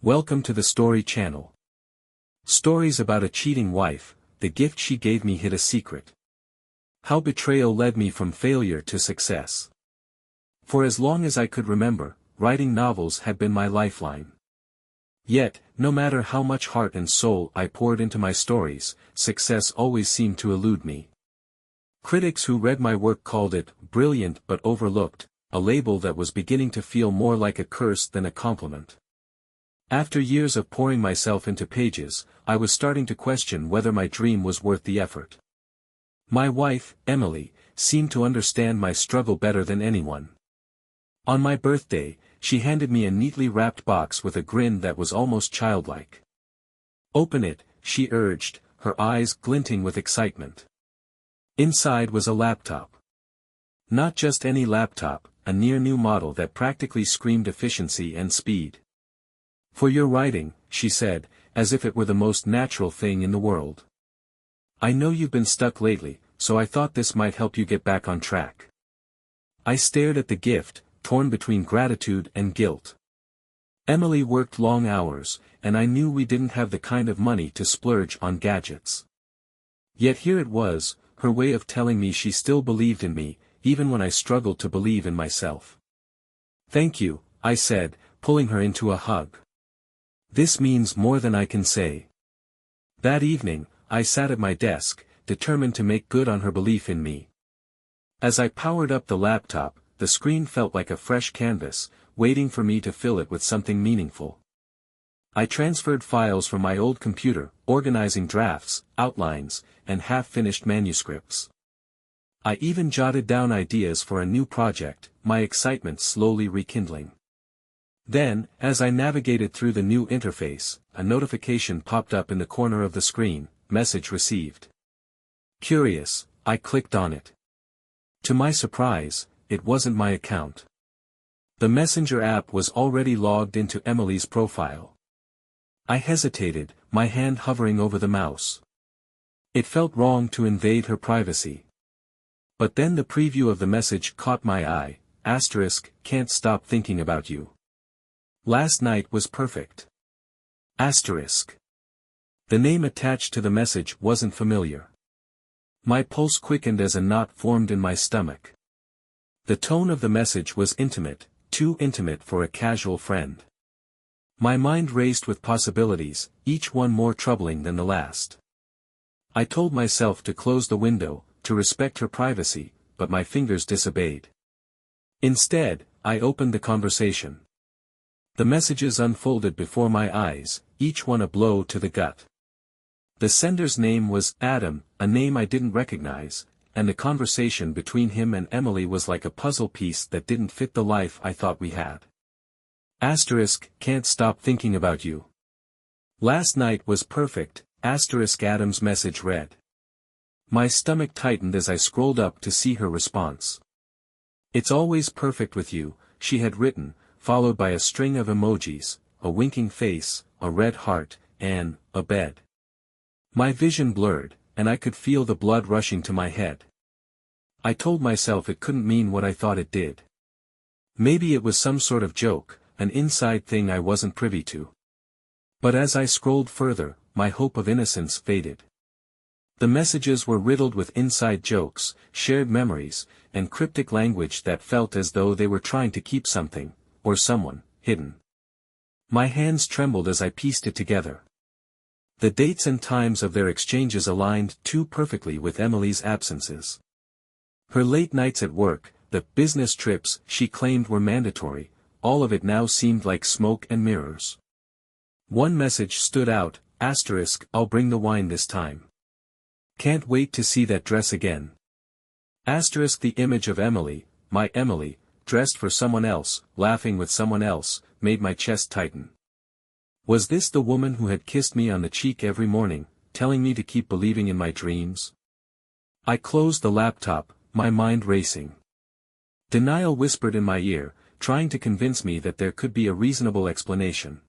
Welcome to the Story Channel. Stories about a cheating wife, the gift she gave me hid a secret. How betrayal led me from failure to success. For as long as I could remember, writing novels had been my lifeline. Yet, no matter how much heart and soul I poured into my stories, success always seemed to elude me. Critics who read my work called it brilliant but overlooked, a label that was beginning to feel more like a curse than a compliment. After years of pouring myself into pages, I was starting to question whether my dream was worth the effort. My wife, Emily, seemed to understand my struggle better than anyone. On my birthday, she handed me a neatly wrapped box with a grin that was almost childlike. "Open it," she urged, her eyes glinting with excitement. Inside was a laptop. Not just any laptop, a near-new model that practically screamed efficiency and speed. "For your writing," she said, as if it were the most natural thing in the world. "I know you've been stuck lately, so I thought this might help you get back on track." I stared at the gift, torn between gratitude and guilt. Emily worked long hours, and I knew we didn't have the kind of money to splurge on gadgets. Yet here it was, her way of telling me she still believed in me, even when I struggled to believe in myself. "Thank you," I said, pulling her into a hug. "This means more than I can say." That evening, I sat at my desk, determined to make good on her belief in me. As I powered up the laptop, the screen felt like a fresh canvas, waiting for me to fill it with something meaningful. I transferred files from my old computer, organizing drafts, outlines, and half-finished manuscripts. I even jotted down ideas for a new project, my excitement slowly rekindling. Then, as I navigated through the new interface, a notification popped up in the corner of the screen, "Message received." Curious, I clicked on it. To my surprise, it wasn't my account. The Messenger app was already logged into Emily's profile. I hesitated, my hand hovering over the mouse. It felt wrong to invade her privacy. But then the preview of the message caught my eye, *, "Can't stop thinking about you. Last night was perfect." *. The name attached to the message wasn't familiar. My pulse quickened as a knot formed in my stomach. The tone of the message was intimate, too intimate for a casual friend. My mind raced with possibilities, each one more troubling than the last. I told myself to close the window, to respect her privacy, but my fingers disobeyed. Instead, I opened the conversation. The messages unfolded before my eyes, each one a blow to the gut. The sender's name was Adam, a name I didn't recognize, and the conversation between him and Emily was like a puzzle piece that didn't fit the life I thought we had. *, "Can't stop thinking about you. Last night was perfect," Adam's message read. My stomach tightened as I scrolled up to see her response. "It's always perfect with you," she had written, followed by a string of emojis, a winking face, a red heart, and a bed. My vision blurred, and I could feel the blood rushing to my head. I told myself it couldn't mean what I thought it did. Maybe it was some sort of joke, an inside thing I wasn't privy to. But as I scrolled further, my hope of innocence faded. The messages were riddled with inside jokes, shared memories, and cryptic language that felt as though they were trying to keep something, or someone, hidden. My hands trembled as I pieced it together. The dates and times of their exchanges aligned too perfectly with Emily's absences. Her late nights at work, the business trips she claimed were mandatory, all of it now seemed like smoke and mirrors. One message stood out, *, "I'll bring the wine this time. Can't wait to see that dress again." The image of Emily, my Emily, dressed for someone else, laughing with someone else, made my chest tighten. Was this the woman who had kissed me on the cheek every morning, telling me to keep believing in my dreams? I closed the laptop, my mind racing. Denial whispered in my ear, trying to convince me that there could be a reasonable explanation.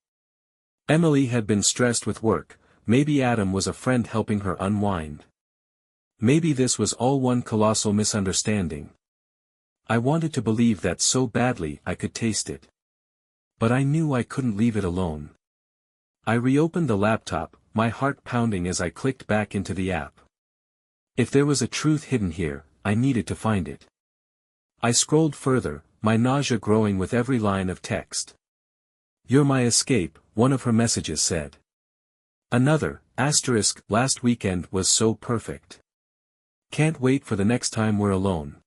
Emily had been stressed with work, maybe Adam was a friend helping her unwind. Maybe this was all one colossal misunderstanding. I wanted to believe that so badly I could taste it. But I knew I couldn't leave it alone. I reopened the laptop, my heart pounding as I clicked back into the app. If there was a truth hidden here, I needed to find it. I scrolled further, my nausea growing with every line of text. "You're my escape," one of her messages said. Another, asterisk, "last weekend was so perfect. Can't wait for the next time we're alone."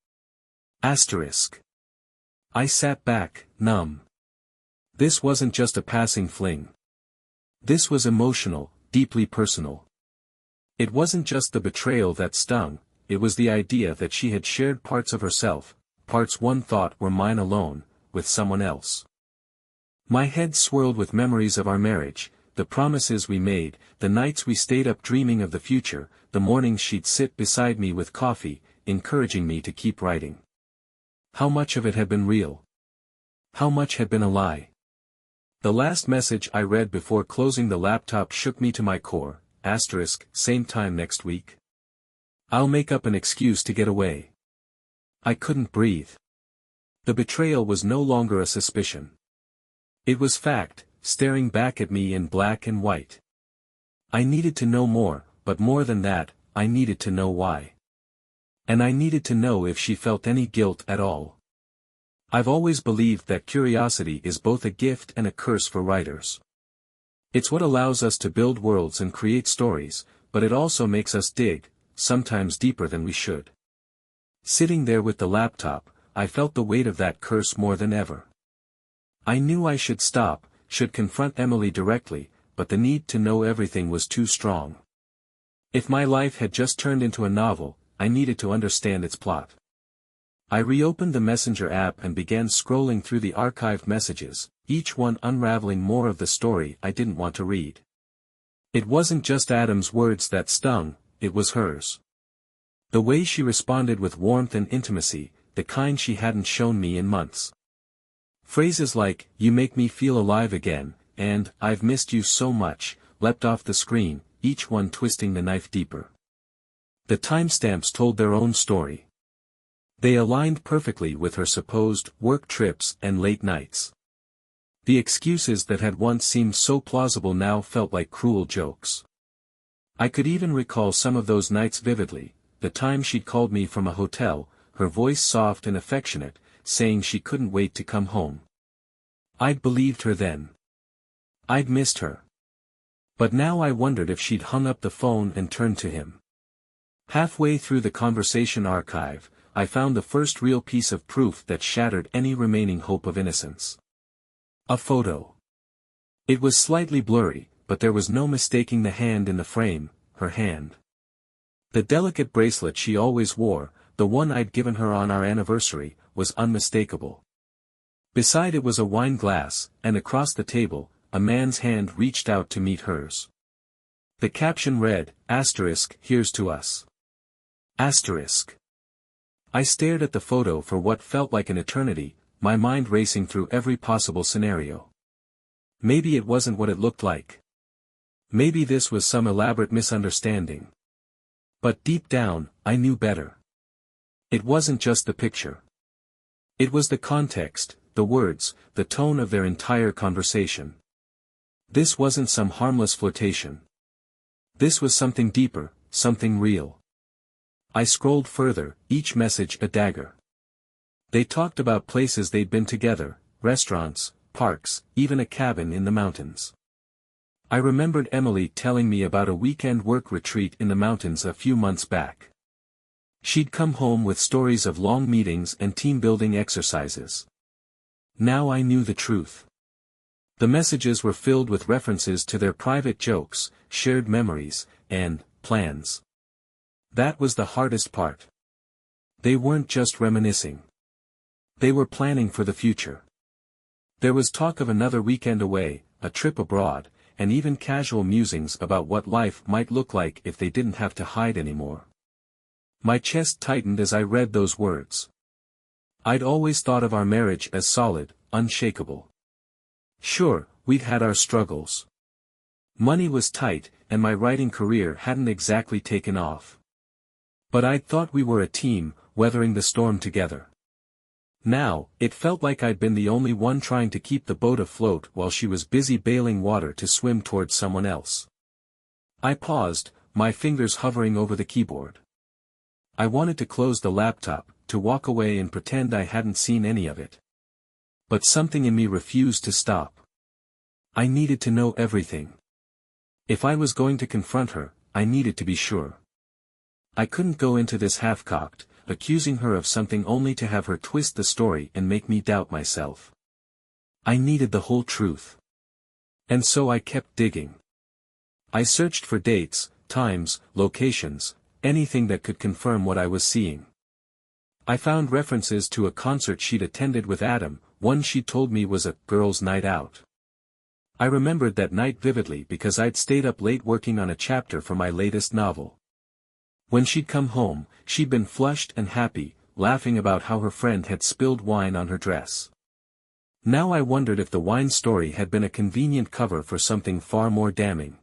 Asterisk. I sat back, numb. This wasn't just a passing fling. This was emotional, deeply personal. It wasn't just the betrayal that stung, it was the idea that she had shared parts of herself, parts one thought were mine alone, with someone else. My head swirled with memories of our marriage, the promises we made, the nights we stayed up dreaming of the future, the mornings she'd sit beside me with coffee, encouraging me to keep writing. How much of it had been real? How much had been a lie? The last message I read before closing the laptop shook me to my core, asterisk, "same time next week. I'll make up an excuse to get away." I couldn't breathe. The betrayal was no longer a suspicion. It was fact, staring back at me in black and white. I needed to know more, but more than that, I needed to know why. And I needed to know if she felt any guilt at all. I've always believed that curiosity is both a gift and a curse for writers. It's what allows us to build worlds and create stories, but it also makes us dig, sometimes deeper than we should. Sitting there with the laptop, I felt the weight of that curse more than ever. I knew I should stop, should confront Emily directly, but the need to know everything was too strong. If my life had just turned into a novel, I needed to understand its plot. I reopened the Messenger app and began scrolling through the archived messages, each one unraveling more of the story I didn't want to read. It wasn't just Adam's words that stung, it was hers. The way she responded with warmth and intimacy, the kind she hadn't shown me in months. Phrases like, "You make me feel alive again," and "I've missed you so much," leapt off the screen, each one twisting the knife deeper. The timestamps told their own story. They aligned perfectly with her supposed work trips and late nights. The excuses that had once seemed so plausible now felt like cruel jokes. I could even recall some of those nights vividly, the time she'd called me from a hotel, her voice soft and affectionate, saying she couldn't wait to come home. I'd believed her then. I'd missed her. But now I wondered if she'd hung up the phone and turned to him. Halfway through the conversation archive, I found the first real piece of proof that shattered any remaining hope of innocence. A photo. It was slightly blurry, but there was no mistaking the hand in the frame, her hand. The delicate bracelet she always wore, the one I'd given her on our anniversary, was unmistakable. Beside it was a wine glass, and across the table, a man's hand reached out to meet hers. The caption read, asterisk, "Here's to us." Asterisk. I stared at the photo for what felt like an eternity, my mind racing through every possible scenario. Maybe it wasn't what it looked like. Maybe this was some elaborate misunderstanding. But deep down, I knew better. It wasn't just the picture. It was the context, the words, the tone of their entire conversation. This wasn't some harmless flirtation. This was something deeper, something real. I scrolled further, each message a dagger. They talked about places they'd been together, restaurants, parks, even a cabin in the mountains. I remembered Emily telling me about a weekend work retreat in the mountains a few months back. She'd come home with stories of long meetings and team-building exercises. Now I knew the truth. The messages were filled with references to their private jokes, shared memories, and plans. That was the hardest part. They weren't just reminiscing. They were planning for the future. There was talk of another weekend away, a trip abroad, and even casual musings about what life might look like if they didn't have to hide anymore. My chest tightened as I read those words. I'd always thought of our marriage as solid, unshakable. Sure, we'd had our struggles. Money was tight, and my writing career hadn't exactly taken off. But I'd thought we were a team, weathering the storm together. Now, it felt like I'd been the only one trying to keep the boat afloat while she was busy bailing water to swim towards someone else. I paused, my fingers hovering over the keyboard. I wanted to close the laptop, to walk away and pretend I hadn't seen any of it. But something in me refused to stop. I needed to know everything. If I was going to confront her, I needed to be sure. I couldn't go into this half-cocked, accusing her of something only to have her twist the story and make me doubt myself. I needed the whole truth. And so I kept digging. I searched for dates, times, locations, anything that could confirm what I was seeing. I found references to a concert she'd attended with Adam, one she told me was a girls' night out. I remembered that night vividly because I'd stayed up late working on a chapter for my latest novel. When she'd come home, she'd been flushed and happy, laughing about how her friend had spilled wine on her dress. Now I wondered if the wine story had been a convenient cover for something far more damning.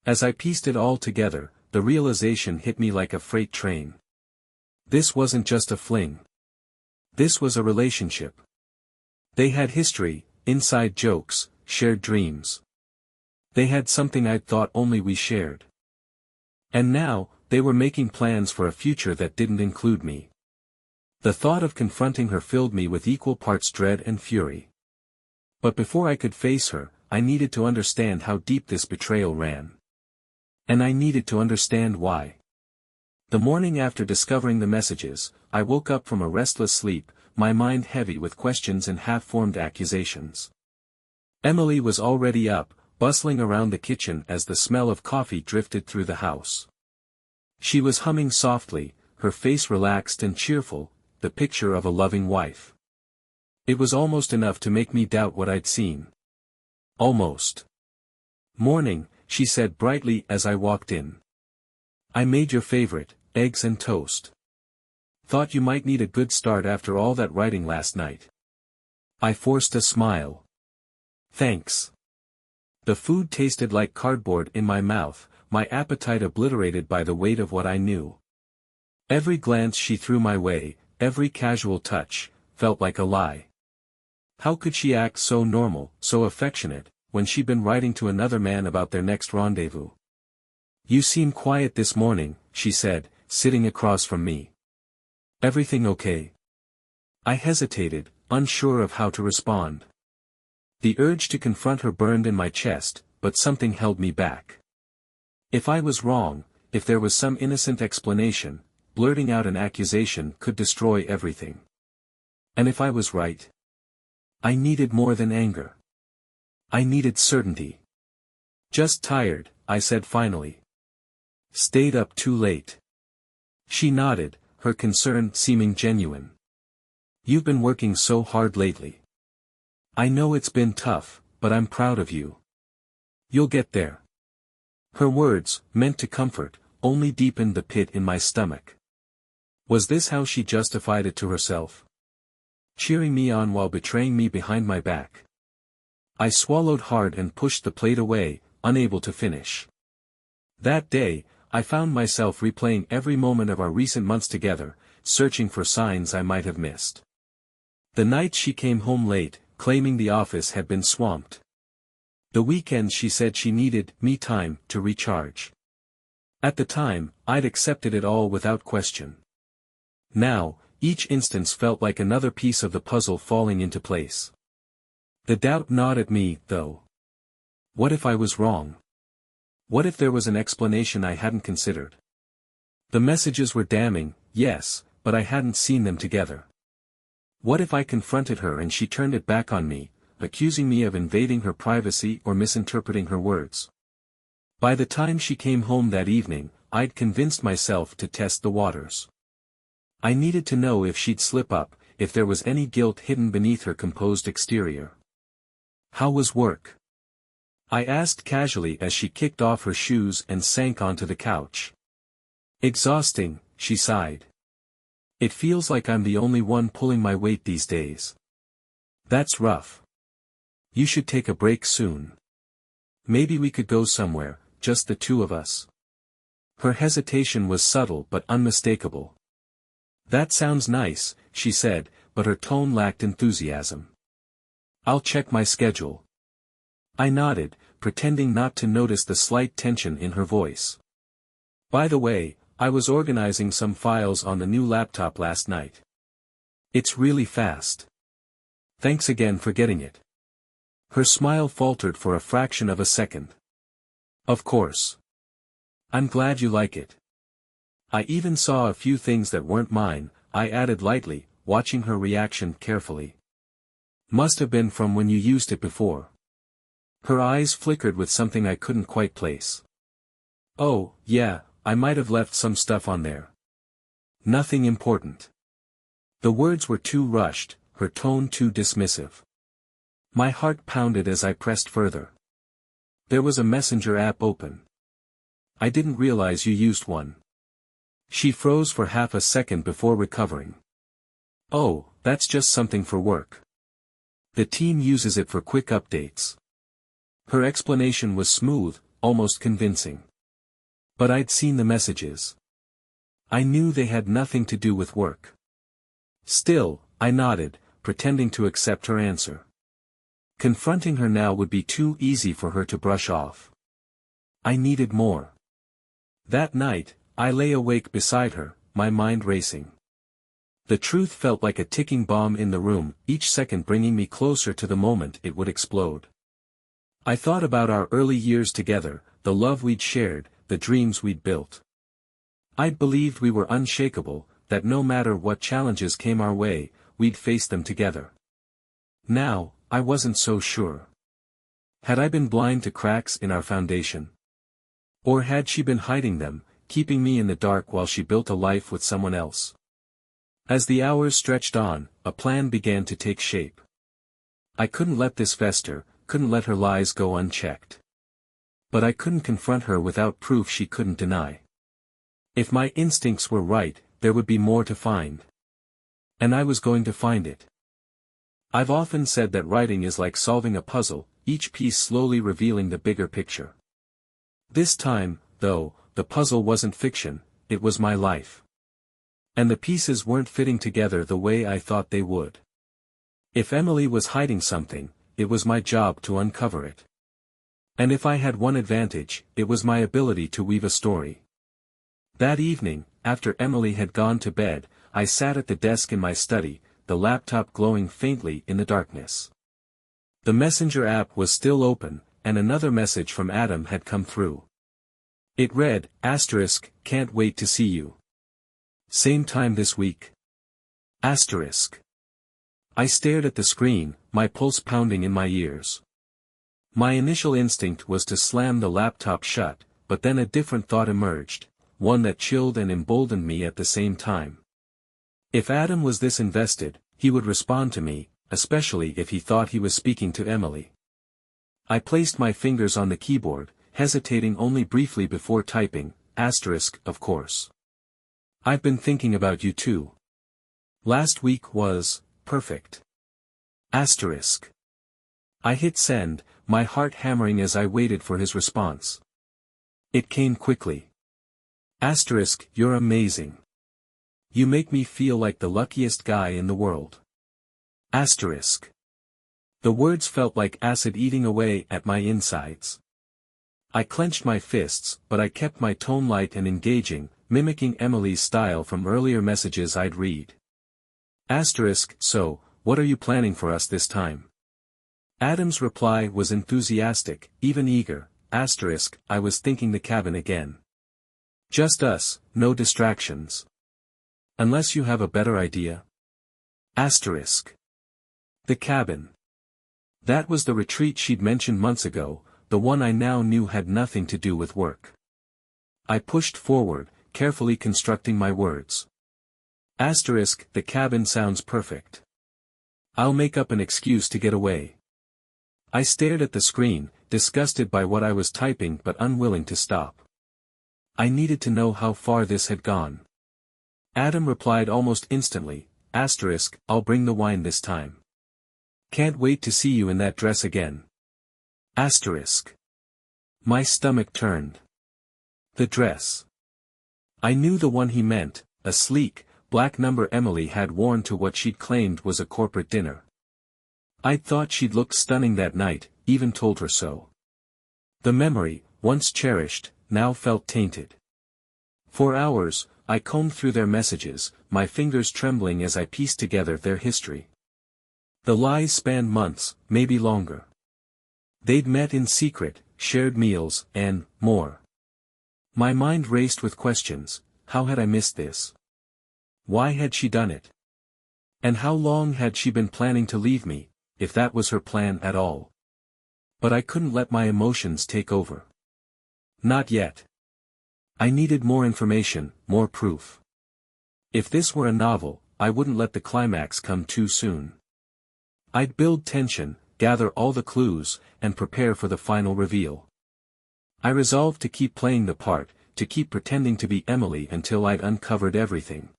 As I pieced it all together, the realization hit me like a freight train. This wasn't just a fling. This was a relationship. They had history, inside jokes, shared dreams. They had something I'd thought only we shared. And now, they were making plans for a future that didn't include me. The thought of confronting her filled me with equal parts dread and fury. But before I could face her, I needed to understand how deep this betrayal ran. And I needed to understand why. The morning after discovering the messages, I woke up from a restless sleep, my mind heavy with questions and half-formed accusations. Emily was already up, bustling around the kitchen as the smell of coffee drifted through the house. She was humming softly, her face relaxed and cheerful, the picture of a loving wife. It was almost enough to make me doubt what I'd seen. Almost. "Morning," she said brightly as I walked in. "I made your favorite, eggs and toast. Thought you might need a good start after all that writing last night." I forced a smile. "Thanks." The food tasted like cardboard in my mouth, my appetite obliterated by the weight of what I knew. Every glance she threw my way, every casual touch, felt like a lie. How could she act so normal, so affectionate, when she'd been writing to another man about their next rendezvous? "You seem quiet this morning," she said, sitting across from me. "Everything okay?" I hesitated, unsure of how to respond. The urge to confront her burned in my chest, but something held me back. If I was wrong, if there was some innocent explanation, blurting out an accusation could destroy everything. And if I was right? I needed more than anger. I needed certainty. "Just tired," I said finally. "Stayed up too late." She nodded, her concern seeming genuine. "You've been working so hard lately. I know it's been tough, but I'm proud of you. You'll get there." Her words, meant to comfort, only deepened the pit in my stomach. Was this how she justified it to herself? Cheering me on while betraying me behind my back. I swallowed hard and pushed the plate away, unable to finish. That day, I found myself replaying every moment of our recent months together, searching for signs I might have missed. The nights she came home late, claiming the office had been swamped. The weekends she said she needed me time to recharge. At the time, I'd accepted it all without question. Now, each instance felt like another piece of the puzzle falling into place. The doubt gnawed at me, though. What if I was wrong? What if there was an explanation I hadn't considered? The messages were damning, yes, but I hadn't seen them together. What if I confronted her and she turned it back on me, accusing me of invading her privacy or misinterpreting her words? By the time she came home that evening, I'd convinced myself to test the waters. I needed to know if she'd slip up, if there was any guilt hidden beneath her composed exterior. "How was work?" I asked casually as she kicked off her shoes and sank onto the couch. "Exhausting," she sighed. "It feels like I'm the only one pulling my weight these days." "That's rough. You should take a break soon. Maybe we could go somewhere, just the two of us." Her hesitation was subtle but unmistakable. "That sounds nice," she said, but her tone lacked enthusiasm. "I'll check my schedule." I nodded, pretending not to notice the slight tension in her voice. "By the way, I was organizing some files on the new laptop last night. It's really fast. Thanks again for getting it." Her smile faltered for a fraction of a second. "Of course. I'm glad you like it. I even saw a few things that weren't mine," I added lightly, watching her reaction carefully. "Must have been from when you used it before." Her eyes flickered with something I couldn't quite place. "Oh, yeah, I might have left some stuff on there. Nothing important." The words were too rushed, her tone too dismissive. My heart pounded as I pressed further. "There was a messenger app open. I didn't realize you used one." She froze for half a second before recovering. "Oh, that's just something for work. The team uses it for quick updates." Her explanation was smooth, almost convincing. But I'd seen the messages. I knew they had nothing to do with work. Still, I nodded, pretending to accept her answer. Confronting her now would be too easy for her to brush off. I needed more. That night, I lay awake beside her, my mind racing. The truth felt like a ticking bomb in the room, each second bringing me closer to the moment it would explode. I thought about our early years together, the love we'd shared, the dreams we'd built. I believed we were unshakable, that no matter what challenges came our way, we'd face them together. Now, I wasn't so sure. Had I been blind to cracks in our foundation? Or had she been hiding them, keeping me in the dark while she built a life with someone else? As the hours stretched on, a plan began to take shape. I couldn't let this fester, couldn't let her lies go unchecked. But I couldn't confront her without proof she couldn't deny. If my instincts were right, there would be more to find. And I was going to find it. I've often said that writing is like solving a puzzle, each piece slowly revealing the bigger picture. This time, though, the puzzle wasn't fiction, it was my life. And the pieces weren't fitting together the way I thought they would. If Emily was hiding something, it was my job to uncover it. And if I had one advantage, it was my ability to weave a story. That evening, after Emily had gone to bed, I sat at the desk in my study, the laptop glowing faintly in the darkness. The messenger app was still open, and another message from Adam had come through. It read, *, can't wait to see you. Same time this week. *. I stared at the screen, my pulse pounding in my ears. My initial instinct was to slam the laptop shut, but then a different thought emerged, one that chilled and emboldened me at the same time. If Adam was this invested, he would respond to me, especially if he thought he was speaking to Emily. I placed my fingers on the keyboard, hesitating only briefly before typing, *, of course. I've been thinking about you too. Last week was perfect. *. I hit send, my heart hammering as I waited for his response. It came quickly. *, you're amazing. You make me feel like the luckiest guy in the world. *. The words felt like acid eating away at my insides. I clenched my fists, but I kept my tone light and engaging, mimicking Emily's style from earlier messages I'd read. *, so, what are you planning for us this time? Adam's reply was enthusiastic, even eager. *, I was thinking the cabin again. Just us, no distractions. Unless you have a better idea. *. The cabin. That was the retreat she'd mentioned months ago, the one I now knew had nothing to do with work. I pushed forward, carefully constructing my words. *, the cabin sounds perfect. I'll make up an excuse to get away. I stared at the screen, disgusted by what I was typing but unwilling to stop. I needed to know how far this had gone. Adam replied almost instantly, *, I'll bring the wine this time. Can't wait to see you in that dress again. *. My stomach turned. The dress. I knew the one he meant, a sleek, black number Emily had worn to what she'd claimed was a corporate dinner. I'd thought she'd looked stunning that night, even told her so. The memory, once cherished, now felt tainted. For hours, I combed through their messages, my fingers trembling as I pieced together their history. The lies spanned months, maybe longer. They'd met in secret, shared meals, and more. My mind raced with questions. How had I missed this? Why had she done it? And how long had she been planning to leave me, if that was her plan at all? But I couldn't let my emotions take over. Not yet. I needed more information, more proof. If this were a novel, I wouldn't let the climax come too soon. I'd build tension, gather all the clues, and prepare for the final reveal. I resolved to keep playing the part, to keep pretending to be Emily until I'd uncovered everything.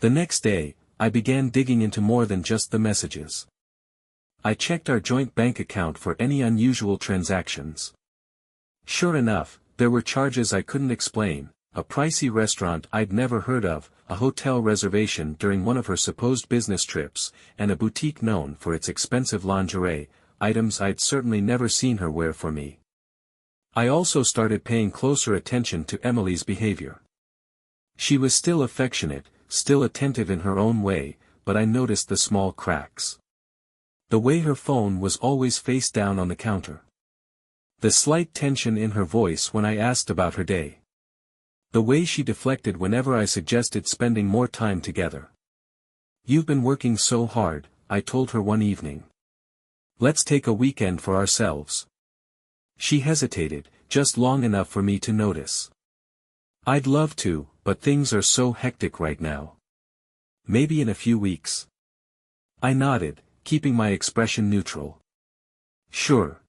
The next day, I began digging into more than just the messages. I checked our joint bank account for any unusual transactions. Sure enough, there were charges I couldn't explain, a pricey restaurant I'd never heard of, a hotel reservation during one of her supposed business trips, and a boutique known for its expensive lingerie, items I'd certainly never seen her wear for me. I also started paying closer attention to Emily's behavior. She was still affectionate, still attentive in her own way, but I noticed the small cracks. The way her phone was always face down on the counter. The slight tension in her voice when I asked about her day. The way she deflected whenever I suggested spending more time together. "You've been working so hard," I told her one evening. "Let's take a weekend for ourselves." She hesitated, just long enough for me to notice. "I'd love to, but things are so hectic right now. Maybe in a few weeks." I nodded, keeping my expression neutral. "Sure.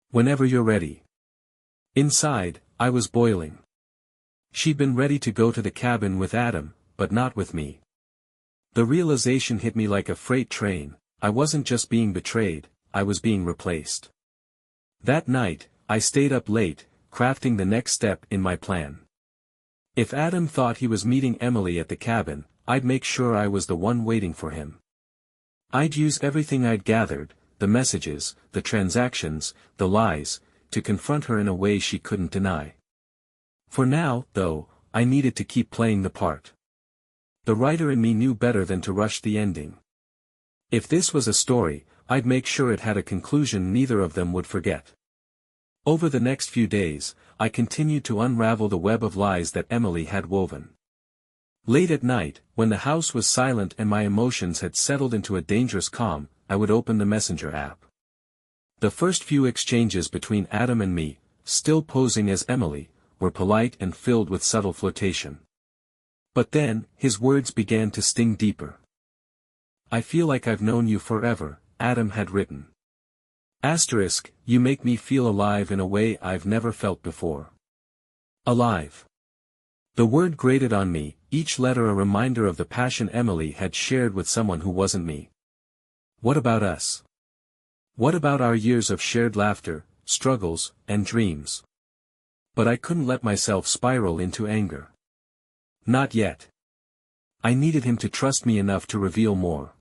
Whenever you're ready." Inside, I was boiling. She'd been ready to go to the cabin with Adam, but not with me. The realization hit me like a freight train. I wasn't just being betrayed, I was being replaced. That night, I stayed up late, crafting the next step in my plan. If Adam thought he was meeting Emily at the cabin, I'd make sure I was the one waiting for him. I'd use everything I'd gathered, the messages, the transactions, the lies, to confront her in a way she couldn't deny. For now, though, I needed to keep playing the part. The writer in me knew better than to rush the ending. If this was a story, I'd make sure it had a conclusion neither of them would forget. Over the next few days, I continued to unravel the web of lies that Emily had woven. Late at night, when the house was silent and my emotions had settled into a dangerous calm, I would open the Messenger app. The first few exchanges between Adam and me, still posing as Emily, were polite and filled with subtle flirtation. But then, his words began to sting deeper. "I feel like I've known you forever," Adam had written. Asterisk, "You make me feel alive in a way I've never felt before." Alive. The word grated on me, each letter a reminder of the passion Emily had shared with someone who wasn't me. What about us? What about our years of shared laughter, struggles, and dreams? But I couldn't let myself spiral into anger. Not yet. I needed him to trust me enough to reveal more.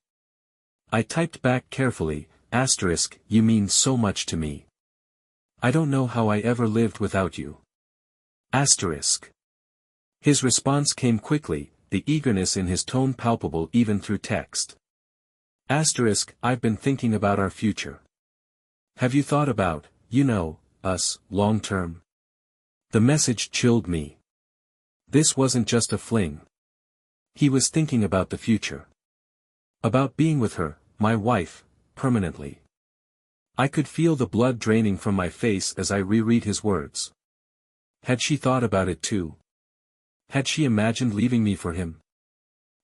I typed back carefully, asterisk, "You mean so much to me. I don't know how I ever lived without you." Asterisk. His response came quickly, the eagerness in his tone palpable even through text. Asterisk, "I've been thinking about our future. Have you thought about, us, long term?" The message chilled me. This wasn't just a fling. He was thinking about the future. About being with her, my wife, permanently. I could feel the blood draining from my face as I reread his words. Had she thought about it too? Had she imagined leaving me for him?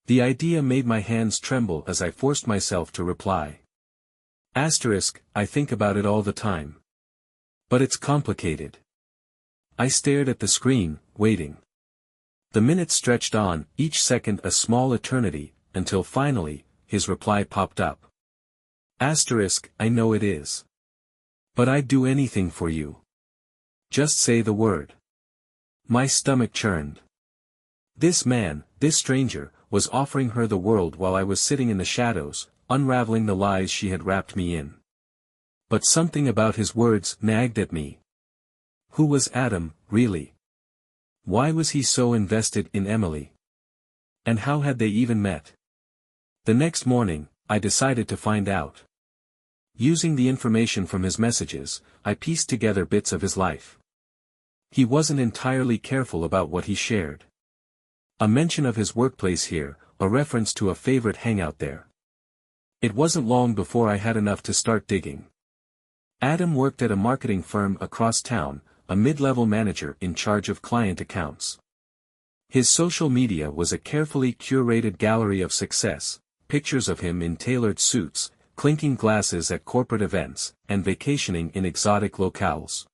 The idea made my hands tremble as I forced myself to reply. Asterisk, "I think about it all the time. But it's complicated." I stared at the screen, waiting. The minutes stretched on, each second a small eternity, until finally, his reply popped up. Asterisk, "I know it is. But I'd do anything for you. Just say the word." My stomach churned. This man, this stranger, was offering her the world while I was sitting in the shadows, unraveling the lies she had wrapped me in. But something about his words nagged at me. Who was Adam, really? Why was he so invested in Emily? And how had they even met? The next morning, I decided to find out. Using the information from his messages, I pieced together bits of his life. He wasn't entirely careful about what he shared. A mention of his workplace here, a reference to a favorite hangout there. It wasn't long before I had enough to start digging. Adam worked at a marketing firm across town, a mid-level manager in charge of client accounts. His social media was a carefully curated gallery of success, pictures of him in tailored suits, clinking glasses at corporate events, and vacationing in exotic locales.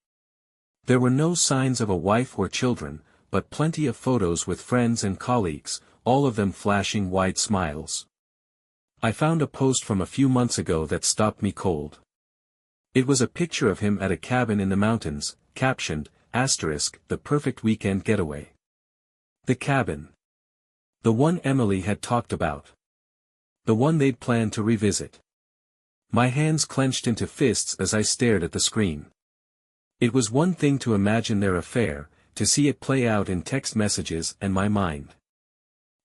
There were no signs of a wife or children, but plenty of photos with friends and colleagues, all of them flashing wide smiles. I found a post from a few months ago that stopped me cold. It was a picture of him at a cabin in the mountains, captioned, "The perfect weekend getaway." The cabin. The one Emily had talked about. The one they'd planned to revisit. My hands clenched into fists as I stared at the screen. It was one thing to imagine their affair, to see it play out in text messages and my mind.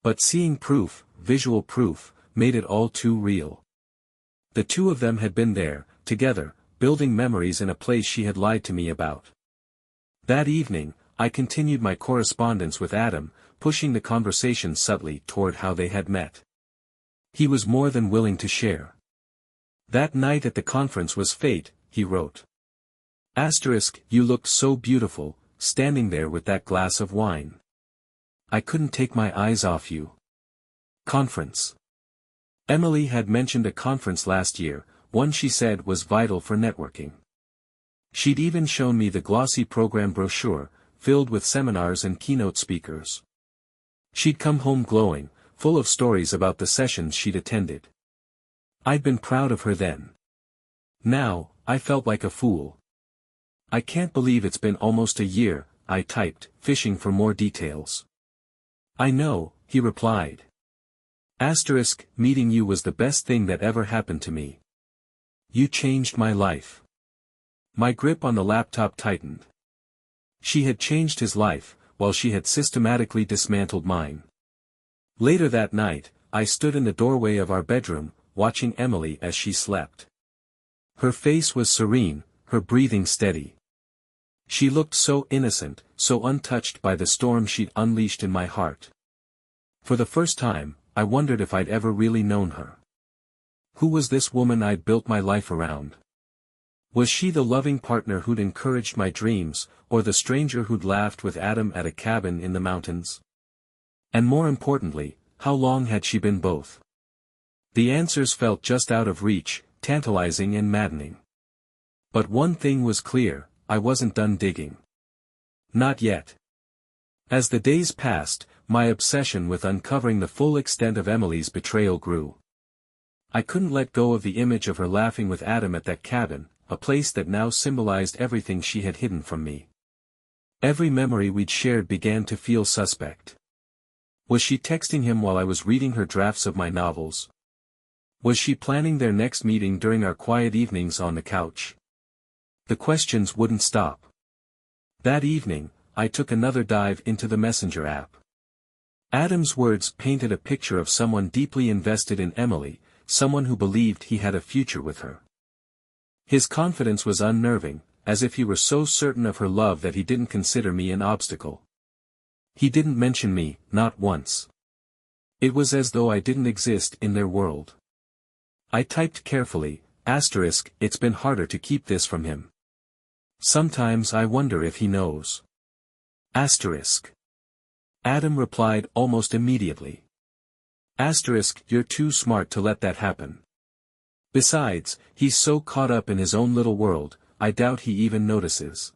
But seeing proof, visual proof, made it all too real. The two of them had been there, together, building memories in a place she had lied to me about. That evening, I continued my correspondence with Adam, pushing the conversation subtly toward how they had met. He was more than willing to share. "That night at the conference was fate," he wrote. "You looked so beautiful, standing there with that glass of wine. I couldn't take my eyes off you." Conference. Emily had mentioned a conference last year, one she said was vital for networking. She'd even shown me the glossy program brochure, filled with seminars and keynote speakers. She'd come home glowing, full of stories about the sessions she'd attended. I'd been proud of her then. Now, I felt like a fool. "I can't believe it's been almost a year," I typed, fishing for more details. "I know," he replied. Meeting you was the best thing that ever happened to me. You changed my life." My grip on the laptop tightened. She had changed his life, while she had systematically dismantled mine. Later that night, I stood in the doorway of our bedroom, watching Emily as she slept. Her face was serene, her breathing steady. She looked so innocent, so untouched by the storm she'd unleashed in my heart. For the first time, I wondered if I'd ever really known her. Who was this woman I'd built my life around? Was she the loving partner who'd encouraged my dreams, or the stranger who'd laughed with Adam at a cabin in the mountains? And more importantly, how long had she been both? The answers felt just out of reach, tantalizing and maddening. But one thing was clear, I wasn't done digging. Not yet. As the days passed, my obsession with uncovering the full extent of Emily's betrayal grew. I couldn't let go of the image of her laughing with Adam at that cabin, a place that now symbolized everything she had hidden from me. Every memory we'd shared began to feel suspect. Was she texting him while I was reading her drafts of my novels? Was she planning their next meeting during our quiet evenings on the couch? The questions wouldn't stop. That evening, I took another dive into the Messenger app. Adam's words painted a picture of someone deeply invested in Emily, someone who believed he had a future with her. His confidence was unnerving, as if he were so certain of her love that he didn't consider me an obstacle. He didn't mention me, not once. It was as though I didn't exist in their world. I typed carefully, "It's been harder to keep this from him. Sometimes I wonder if he knows." Adam replied almost immediately. "You're too smart to let that happen. Besides, he's so caught up in his own little world, I doubt he even notices."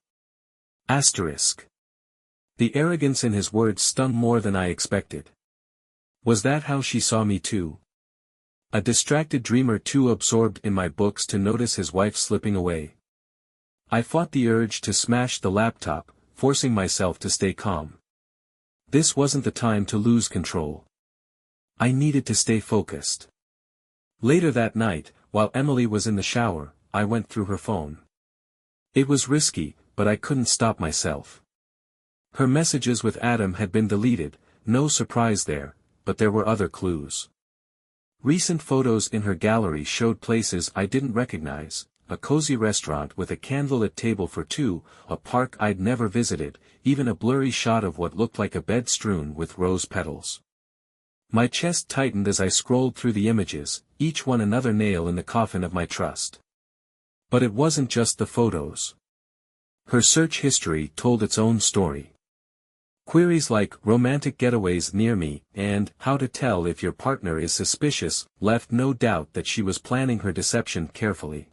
The arrogance in his words stung more than I expected. Was that how she saw me too? A distracted dreamer too absorbed in my books to notice his wife slipping away? I fought the urge to smash the laptop, forcing myself to stay calm. This wasn't the time to lose control. I needed to stay focused. Later that night, while Emily was in the shower, I went through her phone. It was risky, but I couldn't stop myself. Her messages with Adam had been deleted, no surprise there, but there were other clues. Recent photos in her gallery showed places I didn't recognize, a cozy restaurant with a candlelit table for two, a park I'd never visited, even a blurry shot of what looked like a bed strewn with rose petals. My chest tightened as I scrolled through the images, each one another nail in the coffin of my trust. But it wasn't just the photos. Her search history told its own story. Queries like romantic getaways near me and how to tell if your partner is suspicious left no doubt that she was planning her deception carefully.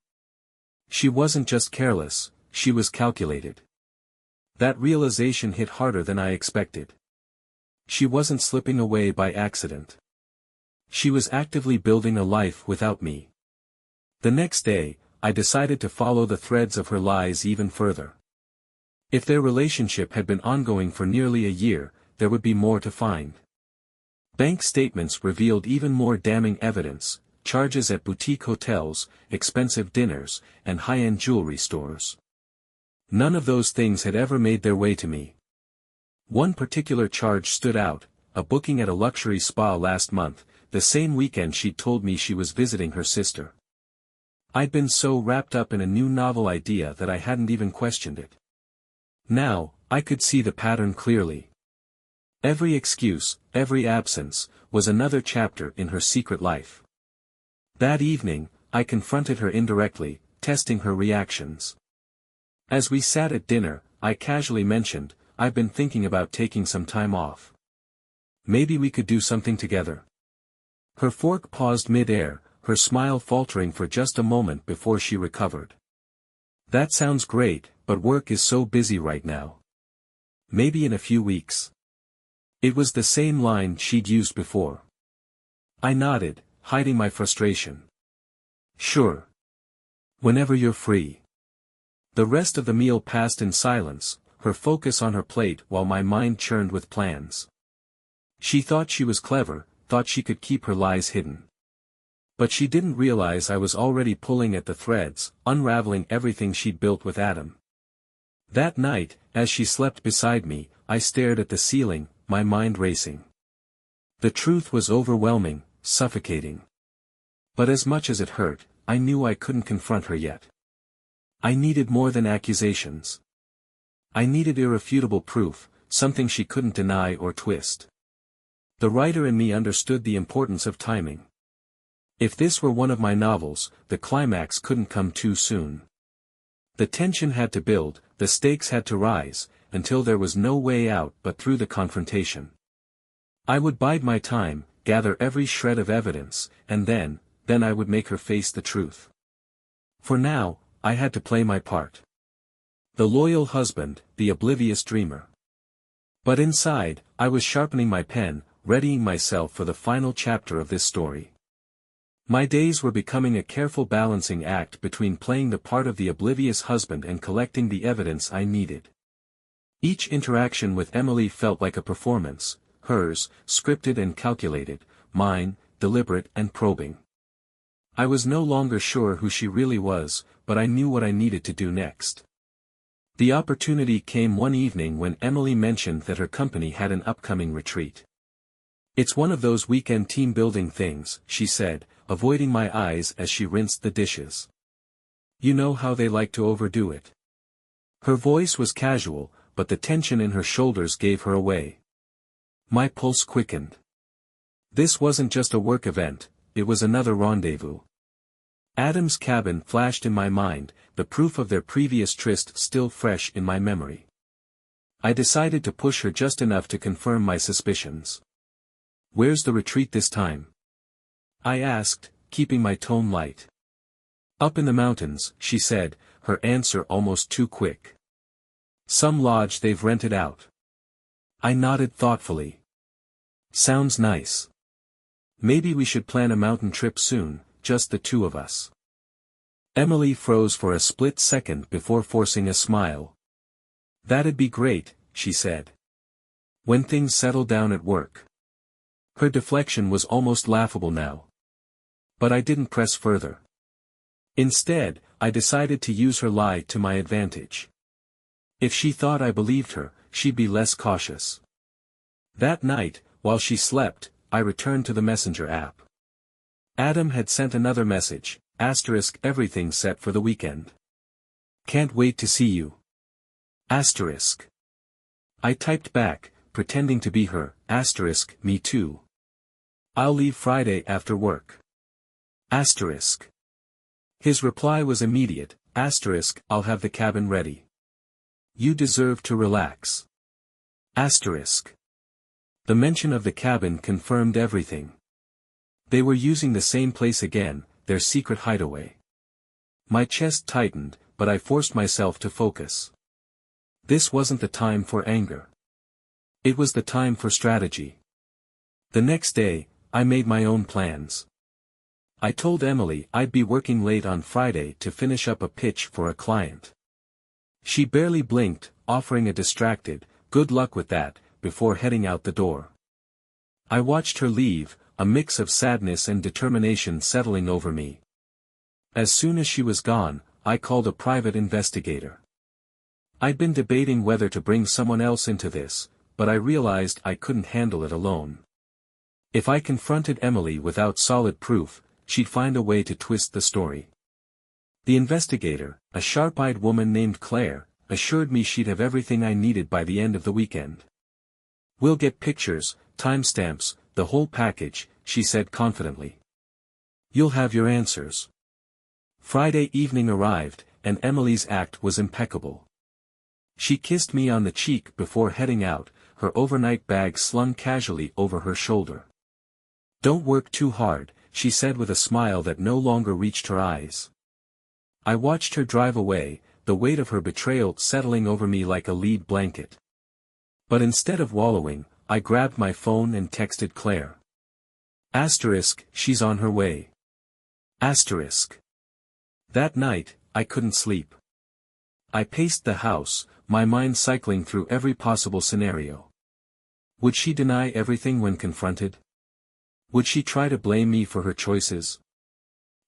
She wasn't just careless, she was calculated. That realization hit harder than I expected. She wasn't slipping away by accident. She was actively building a life without me. The next day, I decided to follow the threads of her lies even further. If their relationship had been ongoing for nearly a year, there would be more to find. Bank statements revealed even more damning evidence, charges at boutique hotels, expensive dinners, and high-end jewelry stores. None of those things had ever made their way to me. One particular charge stood out, a booking at a luxury spa last month, the same weekend she'd told me she was visiting her sister. I'd been so wrapped up in a new novel idea that I hadn't even questioned it. Now, I could see the pattern clearly. Every excuse, every absence, was another chapter in her secret life. That evening, I confronted her indirectly, testing her reactions. As we sat at dinner, I casually mentioned, "I've been thinking about taking some time off. Maybe we could do something together." Her fork paused mid-air, her smile faltering for just a moment before she recovered. "That sounds great, but work is so busy right now. Maybe in a few weeks." It was the same line she'd used before. I nodded, hiding my frustration. "Sure. Whenever you're free." The rest of the meal passed in silence, her focus on her plate while my mind churned with plans. She thought she was clever, thought she could keep her lies hidden. But she didn't realize I was already pulling at the threads, unraveling everything she'd built with Adam. That night, as she slept beside me, I stared at the ceiling, my mind racing. The truth was overwhelming, suffocating. But as much as it hurt, I knew I couldn't confront her yet. I needed more than accusations. I needed irrefutable proof, something she couldn't deny or twist. The writer in me understood the importance of timing. If this were one of my novels, the climax couldn't come too soon. The tension had to build, the stakes had to rise, until there was no way out but through the confrontation. I would bide my time, gather every shred of evidence, and then I would make her face the truth. For now, I had to play my part. The loyal husband, the oblivious dreamer. But inside, I was sharpening my pen, readying myself for the final chapter of this story. My days were becoming a careful balancing act between playing the part of the oblivious husband and collecting the evidence I needed. Each interaction with Emily felt like a performance, hers, scripted and calculated, mine, deliberate and probing. I was no longer sure who she really was, but I knew what I needed to do next. The opportunity came one evening when Emily mentioned that her company had an upcoming retreat. "It's one of those weekend team-building things," she said, avoiding my eyes as she rinsed the dishes. "You know how they like to overdo it." Her voice was casual, but the tension in her shoulders gave her away. My pulse quickened. This wasn't just a work event, it was another rendezvous. Adam's cabin flashed in my mind, the proof of their previous tryst still fresh in my memory. I decided to push her just enough to confirm my suspicions. "Where's the retreat this time?" I asked, keeping my tone light. "Up in the mountains," she said, her answer almost too quick. "Some lodge they've rented out." I nodded thoughtfully. "Sounds nice. Maybe we should plan a mountain trip soon, just the two of us." Emily froze for a split second before forcing a smile. "That'd be great," she said. "When things settle down at work." Her deflection was almost laughable now. But I didn't press further. Instead, I decided to use her lie to my advantage. If she thought I believed her, she'd be less cautious. That night, while she slept, I returned to the Messenger app. Adam had sent another message, * everything set for the weekend. Can't wait to see you. *. I typed back, pretending to be her, * me too. I'll leave Friday after work. *. His reply was immediate, * I'll have the cabin ready. You deserve to relax. *. The mention of the cabin confirmed everything. They were using the same place again, their secret hideaway. My chest tightened, but I forced myself to focus. This wasn't the time for anger. It was the time for strategy. The next day, I made my own plans. I told Emily I'd be working late on Friday to finish up a pitch for a client. She barely blinked, offering a distracted, "Good luck with that," before heading out the door. I watched her leave, a mix of sadness and determination settling over me. As soon as she was gone, I called a private investigator. I'd been debating whether to bring someone else into this, but I realized I couldn't handle it alone. If I confronted Emily without solid proof, she'd find a way to twist the story. The investigator, a sharp-eyed woman named Claire, assured me she'd have everything I needed by the end of the weekend. "We'll get pictures, timestamps, the whole package," she said confidently. "You'll have your answers." Friday evening arrived, and Emily's act was impeccable. She kissed me on the cheek before heading out, her overnight bag slung casually over her shoulder. "Don't work too hard," she said with a smile that no longer reached her eyes. I watched her drive away, the weight of her betrayal settling over me like a lead blanket. But instead of wallowing, I grabbed my phone and texted Claire. * She's on her way. *. That night, I couldn't sleep. I paced the house, my mind cycling through every possible scenario. Would she deny everything when confronted? Would she try to blame me for her choices?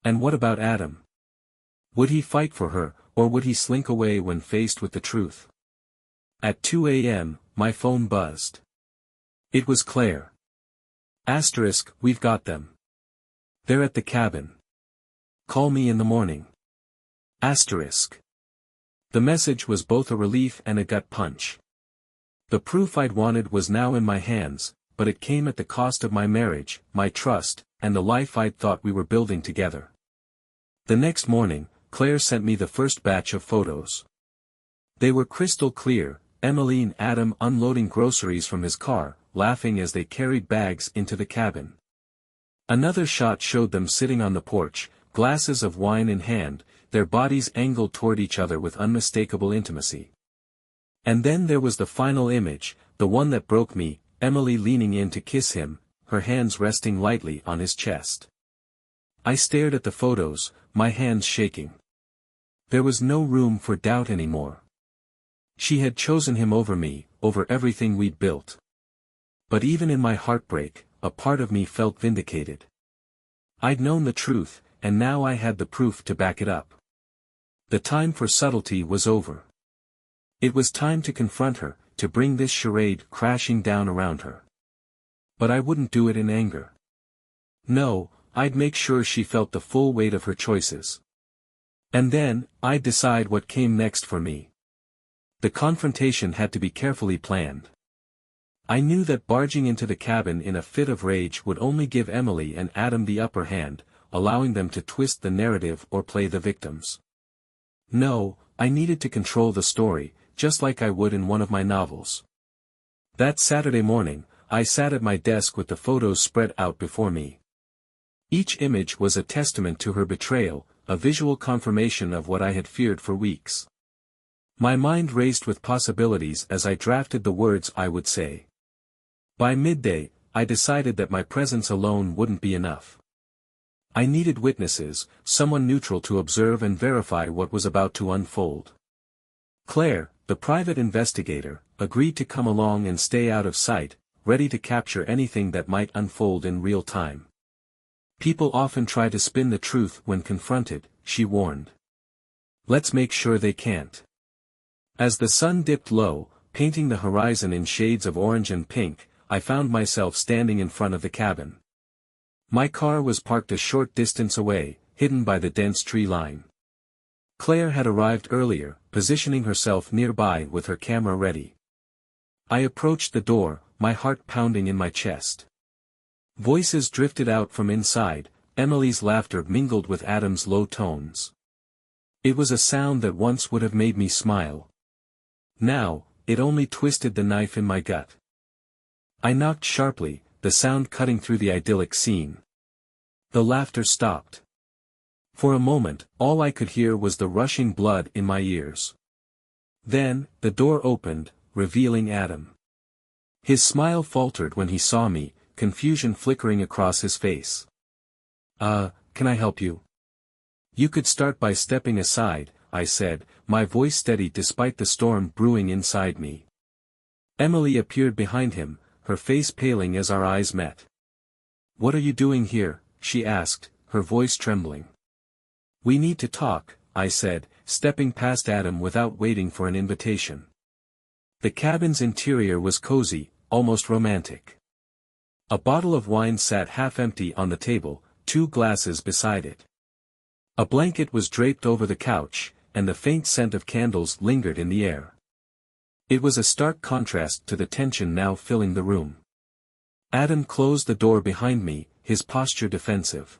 And what about Adam? Would he fight for her, or would he slink away when faced with the truth? At 2 a.m., my phone buzzed. It was Claire. * We've got them. They're at the cabin. Call me in the morning. *. The message was both a relief and a gut punch. The proof I'd wanted was now in my hands, but it came at the cost of my marriage, my trust, and the life I'd thought we were building together. The next morning, Claire sent me the first batch of photos. They were crystal clear, Emily and Adam unloading groceries from his car, laughing as they carried bags into the cabin. Another shot showed them sitting on the porch, glasses of wine in hand, their bodies angled toward each other with unmistakable intimacy. And then there was the final image, the one that broke me, Emily leaning in to kiss him, her hands resting lightly on his chest. I stared at the photos, my hands shaking. There was no room for doubt anymore. She had chosen him over me, over everything we'd built. But even in my heartbreak, a part of me felt vindicated. I'd known the truth, and now I had the proof to back it up. The time for subtlety was over. It was time to confront her, to bring this charade crashing down around her. But I wouldn't do it in anger. No, I'd make sure she felt the full weight of her choices. And then, I'd decide what came next for me. The confrontation had to be carefully planned. I knew that barging into the cabin in a fit of rage would only give Emily and Adam the upper hand, allowing them to twist the narrative or play the victims. No, I needed to control the story, just like I would in one of my novels. That Saturday morning, I sat at my desk with the photos spread out before me. Each image was a testament to her betrayal, a visual confirmation of what I had feared for weeks. My mind raced with possibilities as I drafted the words I would say. By midday, I decided that my presence alone wouldn't be enough. I needed witnesses, someone neutral to observe and verify what was about to unfold. Claire, the private investigator, agreed to come along and stay out of sight, ready to capture anything that might unfold in real time. People often try to spin the truth when confronted, she warned. Let's make sure they can't. As the sun dipped low, painting the horizon in shades of orange and pink, I found myself standing in front of the cabin. My car was parked a short distance away, hidden by the dense tree line. Claire had arrived earlier, positioning herself nearby with her camera ready. I approached the door, my heart pounding in my chest. Voices drifted out from inside, Emily's laughter mingled with Adam's low tones. It was a sound that once would have made me smile. Now, it only twisted the knife in my gut. I knocked sharply, the sound cutting through the idyllic scene. The laughter stopped. For a moment, all I could hear was the rushing blood in my ears. Then, the door opened, revealing Adam. His smile faltered when he saw me, confusion flickering across his face. Can I help you? You could start by stepping aside, I said, my voice steady despite the storm brewing inside me. Emily appeared behind him, her face paling as our eyes met. What are you doing here? She asked, her voice trembling. We need to talk, I said, stepping past Adam without waiting for an invitation. The cabin's interior was cozy, almost romantic. A bottle of wine sat half empty on the table, 2 glasses beside it. A blanket was draped over the couch, and the faint scent of candles lingered in the air. It was a stark contrast to the tension now filling the room. Adam closed the door behind me, his posture defensive.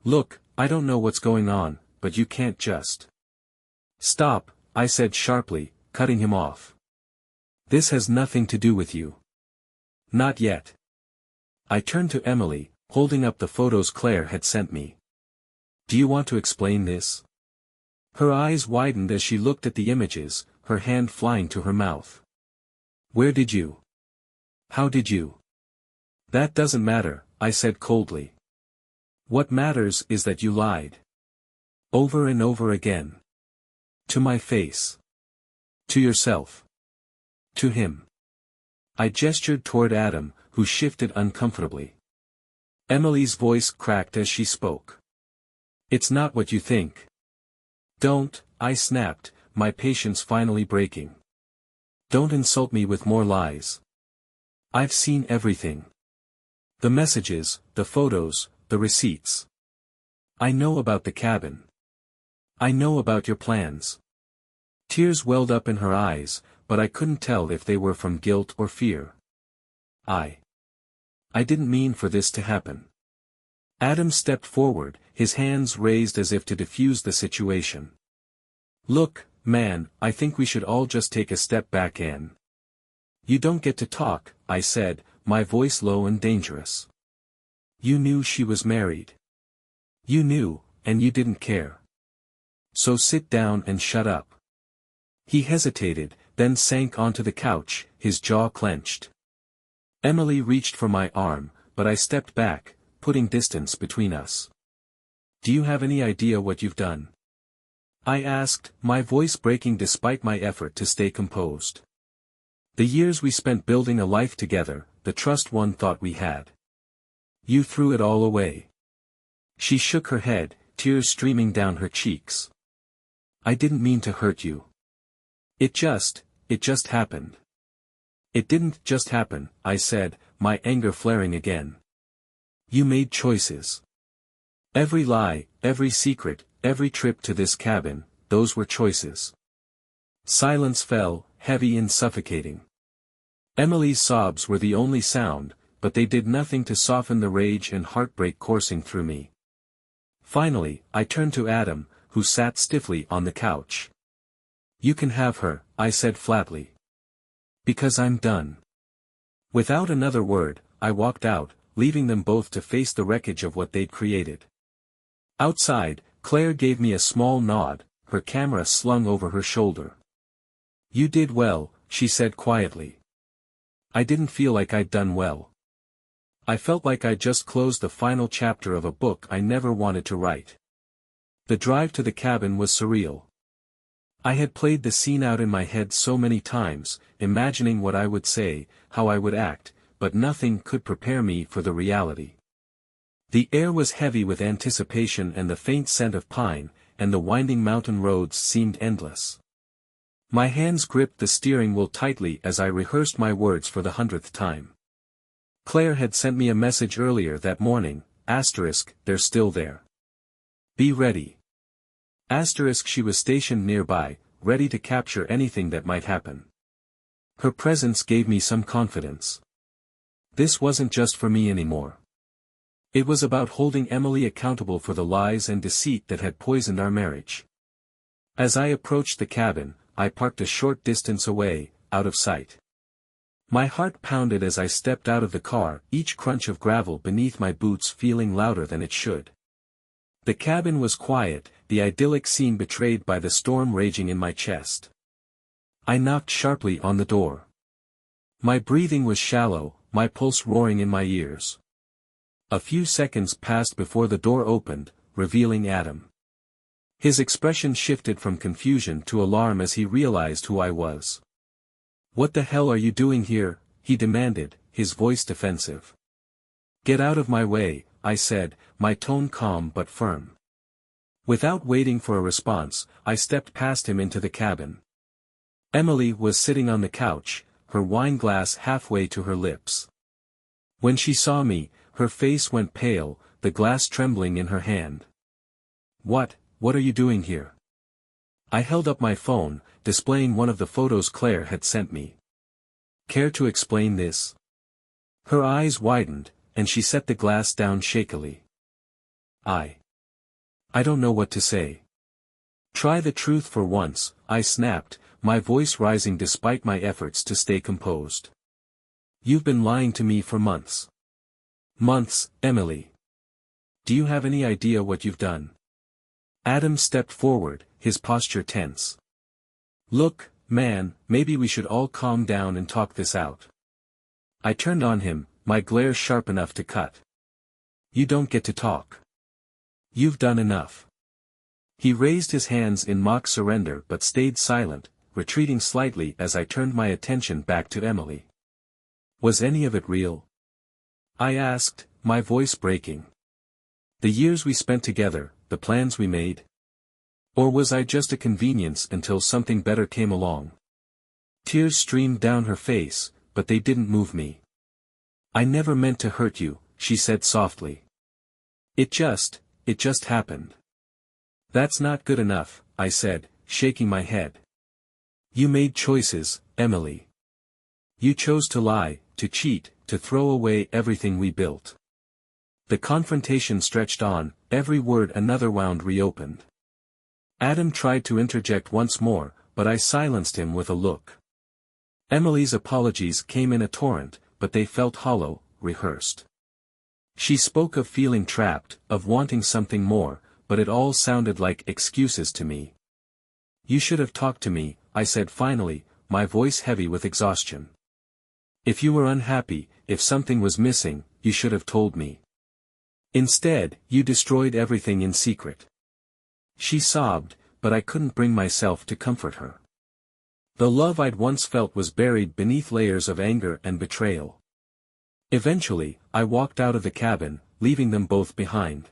Look, I don't know what's going on, but you can't just. Stop, I said sharply, cutting him off. This has nothing to do with you. Not yet. I turned to Emily, holding up the photos Claire had sent me. Do you want to explain this? Her eyes widened as she looked at the images, her hand flying to her mouth. Where did you? How did you? That doesn't matter, I said coldly. What matters is that you lied. Over and over again. To my face. To yourself. To him. I gestured toward Adam, who shifted uncomfortably. Emily's voice cracked as she spoke. It's not what you think. Don't, I snapped, my patience finally breaking. Don't insult me with more lies. I've seen everything. The messages, the photos, the receipts. I know about the cabin. I know about your plans. Tears welled up in her eyes, but I couldn't tell if they were from guilt or fear. I didn't mean for this to happen. Adam stepped forward, his hands raised as if to defuse the situation. Look, man, I think we should all just take a step back and. You don't get to talk, I said, my voice low and dangerous. You knew she was married. You knew, and you didn't care. So sit down and shut up. He hesitated, then sank onto the couch, his jaw clenched. Emily reached for my arm, but I stepped back, putting distance between us. Do you have any idea what you've done? I asked, my voice breaking despite my effort to stay composed. The years we spent building a life together, the trust one thought we had. You threw it all away. She shook her head, tears streaming down her cheeks. I didn't mean to hurt you. It just happened. It didn't just happen, I said, my anger flaring again. You made choices. Every lie, every secret, every trip to this cabin, those were choices. Silence fell, heavy and suffocating. Emily's sobs were the only sound, but they did nothing to soften the rage and heartbreak coursing through me. Finally, I turned to Adam, who sat stiffly on the couch. You can have her, I said flatly. Because I'm done. Without another word, I walked out, leaving them both to face the wreckage of what they'd created. Outside, Claire gave me a small nod, her camera slung over her shoulder. You did well, she said quietly. I didn't feel like I'd done well. I felt like I'd just closed the final chapter of a book I never wanted to write. The drive to the cabin was surreal. I had played the scene out in my head so many times, imagining what I would say, how I would act, but nothing could prepare me for the reality. The air was heavy with anticipation and the faint scent of pine, and the winding mountain roads seemed endless. My hands gripped the steering wheel tightly as I rehearsed my words for the 100th time. Claire had sent me a message earlier that morning, they're still there. Be ready. She was stationed nearby, ready to capture anything that might happen. Her presence gave me some confidence. This wasn't just for me anymore. It was about holding Emily accountable for the lies and deceit that had poisoned our marriage. As I approached the cabin, I parked a short distance away, out of sight. My heart pounded as I stepped out of the car, each crunch of gravel beneath my boots feeling louder than it should. The cabin was quiet, the idyllic scene betrayed by the storm raging in my chest. I knocked sharply on the door. My breathing was shallow, my pulse roaring in my ears. A few seconds passed before the door opened, revealing Adam. His expression shifted from confusion to alarm as he realized who I was. "What the hell are you doing here?" he demanded, his voice defensive. "Get out of my way," I said, my tone calm but firm. Without waiting for a response, I stepped past him into the cabin. Emily was sitting on the couch, her wine glass halfway to her lips. When she saw me, her face went pale, the glass trembling in her hand. What are you doing here?" I held up my phone, displaying one of the photos Claire had sent me. "Care to explain this?" Her eyes widened, and she set the glass down shakily. I don't know what to say." "Try the truth for once," I snapped, my voice rising despite my efforts to stay composed. "You've been lying to me for months." "Months, Emily. Do you have any idea what you've done?" Adam stepped forward, his posture tense. "Look, man, maybe we should all calm down and talk this out." I turned on him, my glare sharp enough to cut. "You don't get to talk. You've done enough." He raised his hands in mock surrender but stayed silent, retreating slightly as I turned my attention back to Emily. "Was any of it real?" I asked, my voice breaking. "The years we spent together, the plans we made? Or was I just a convenience until something better came along?" Tears streamed down her face, but they didn't move me. "I never meant to hurt you," she said softly. It just happened." "That's not good enough," I said, shaking my head. "You made choices, Emily. You chose to lie, to cheat, to throw away everything we built." The confrontation stretched on, every word another wound reopened. Adam tried to interject once more, but I silenced him with a look. Emily's apologies came in a torrent, but they felt hollow, rehearsed. She spoke of feeling trapped, of wanting something more, but it all sounded like excuses to me. "You should have talked to me," I said finally, my voice heavy with exhaustion. "If you were unhappy, if something was missing, you should have told me. Instead, you destroyed everything in secret." She sobbed, but I couldn't bring myself to comfort her. The love I'd once felt was buried beneath layers of anger and betrayal. Eventually, I walked out of the cabin, leaving them both behind.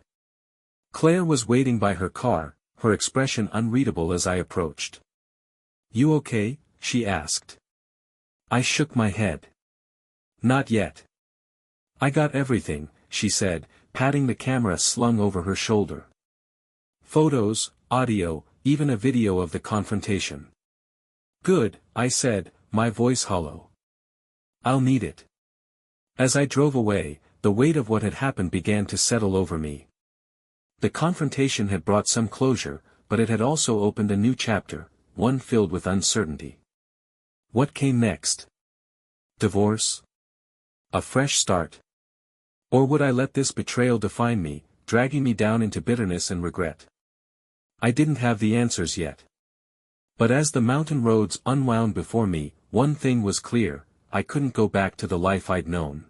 Claire was waiting by her car, her expression unreadable as I approached. "You okay?" she asked. I shook my head. "Not yet." "I got everything," she said, patting the camera slung over her shoulder. "Photos, audio, even a video of the confrontation." "Good," I said, my voice hollow. "I'll need it." As I drove away, the weight of what had happened began to settle over me. The confrontation had brought some closure, but it had also opened a new chapter, one filled with uncertainty. What came next? Divorce? A fresh start? Or would I let this betrayal define me, dragging me down into bitterness and regret? I didn't have the answers yet. But as the mountain roads unwound before me, one thing was clear: I couldn't go back to the life I'd known.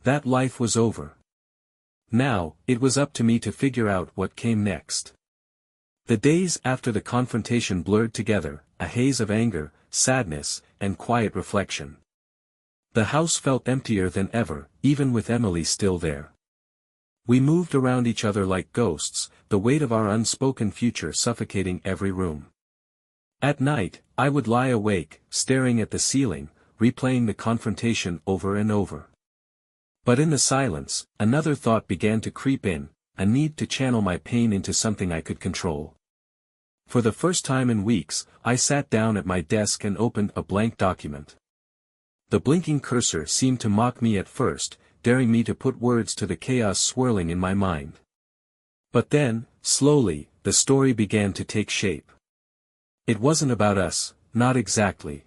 That life was over. Now, it was up to me to figure out what came next. The days after the confrontation blurred together, a haze of anger, sadness, and quiet reflection. The house felt emptier than ever, even with Emily still there. We moved around each other like ghosts, the weight of our unspoken future suffocating every room. At night, I would lie awake, staring at the ceiling, replaying the confrontation over and over. But in the silence, another thought began to creep in, a need to channel my pain into something I could control. For the first time in weeks, I sat down at my desk and opened a blank document. The blinking cursor seemed to mock me at first, daring me to put words to the chaos swirling in my mind. But then, slowly, the story began to take shape. It wasn't about us, not exactly.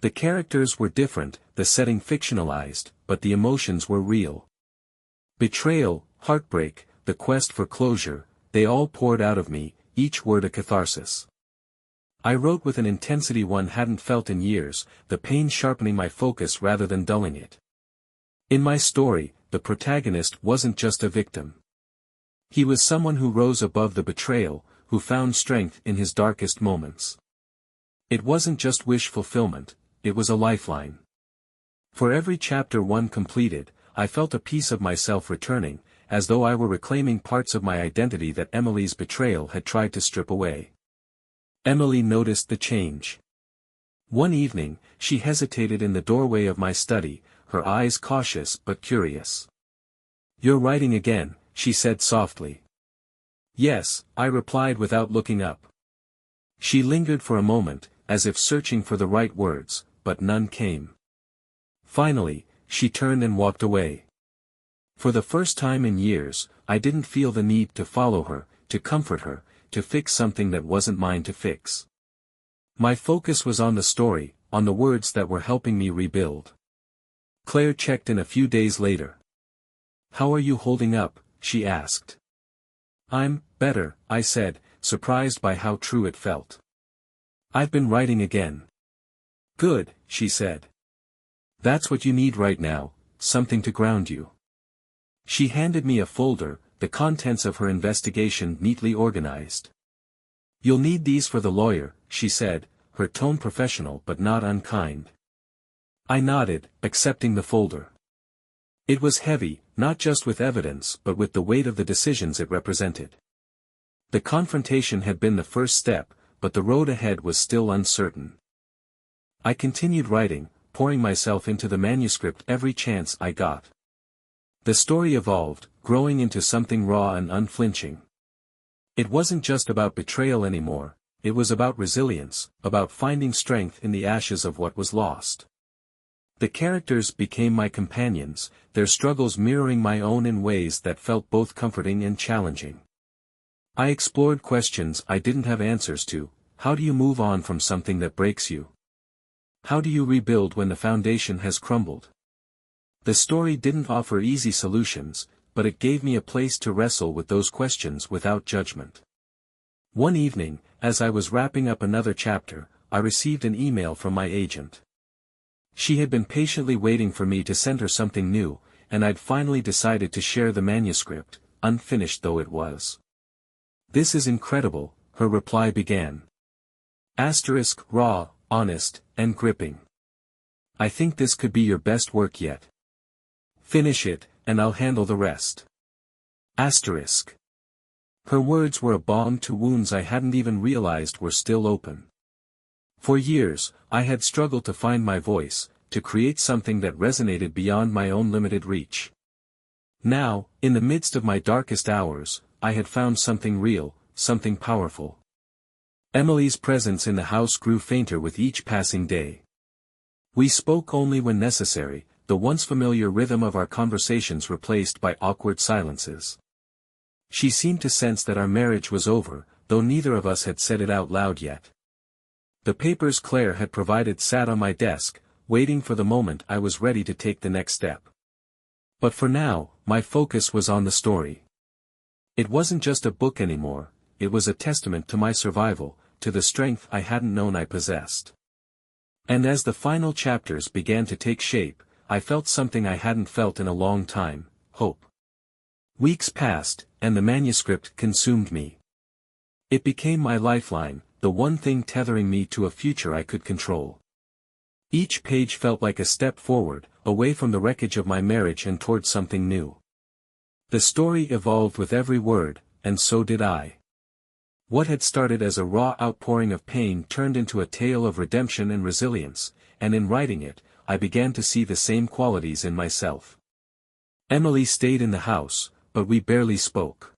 The characters were different, the setting fictionalized, but the emotions were real. Betrayal, heartbreak, the quest for closure, they all poured out of me, each word a catharsis. I wrote with an intensity one hadn't felt in years, the pain sharpening my focus rather than dulling it. In my story, the protagonist wasn't just a victim. He was someone who rose above the betrayal, who found strength in his darkest moments. It wasn't just wish fulfillment, it was a lifeline. For every chapter one completed, I felt a piece of myself returning, as though I were reclaiming parts of my identity that Emily's betrayal had tried to strip away. Emily noticed the change. One evening, she hesitated in the doorway of my study, her eyes cautious but curious. "You're writing again," she said softly. "Yes," I replied without looking up. She lingered for a moment, as if searching for the right words, but none came. Finally, she turned and walked away. For the first time in years, I didn't feel the need to follow her, to comfort her, to fix something that wasn't mine to fix. My focus was on the story, on the words that were helping me rebuild. Claire checked in a few days later. "How are you holding up?" she asked. "I'm better," I said, surprised by how true it felt. "I've been writing again." "Good," she said. "That's what you need right now, something to ground you." She handed me a folder, the contents of her investigation neatly organized. "You'll need these for the lawyer," she said, her tone professional but not unkind. I nodded, accepting the folder. It was heavy, not just with evidence but with the weight of the decisions it represented. The confrontation had been the first step, but the road ahead was still uncertain. I continued writing, pouring myself into the manuscript every chance I got. The story evolved, growing into something raw and unflinching. It wasn't just about betrayal anymore, it was about resilience, about finding strength in the ashes of what was lost. The characters became my companions, their struggles mirroring my own in ways that felt both comforting and challenging. I explored questions I didn't have answers to. How do you move on from something that breaks you? How do you rebuild when the foundation has crumbled? The story didn't offer easy solutions, but it gave me a place to wrestle with those questions without judgment. One evening, as I was wrapping up another chapter, I received an email from my agent. She had been patiently waiting for me to send her something new, and I'd finally decided to share the manuscript, unfinished though it was. "This is incredible," her reply began. Raw, honest, and gripping. "I think this could be your best work yet. Finish it, and I'll handle the rest." Her words were a balm to wounds I hadn't even realized were still open. For years, I had struggled to find my voice, to create something that resonated beyond my own limited reach. Now, in the midst of my darkest hours, I had found something real, something powerful. Emily's presence in the house grew fainter with each passing day. We spoke only when necessary, the once familiar rhythm of our conversations replaced by awkward silences. She seemed to sense that our marriage was over, though neither of us had said it out loud yet. The papers Claire had provided sat on my desk, waiting for the moment I was ready to take the next step. But for now, my focus was on the story. It wasn't just a book anymore, it was a testament to my survival, to the strength I hadn't known I possessed. And as the final chapters began to take shape, I felt something I hadn't felt in a long time: hope. Weeks passed, and the manuscript consumed me. It became my lifeline, the one thing tethering me to a future I could control. Each page felt like a step forward, away from the wreckage of my marriage and toward something new. The story evolved with every word, and so did I. What had started as a raw outpouring of pain turned into a tale of redemption and resilience, and in writing it, I began to see the same qualities in myself. Emily stayed in the house, but we barely spoke.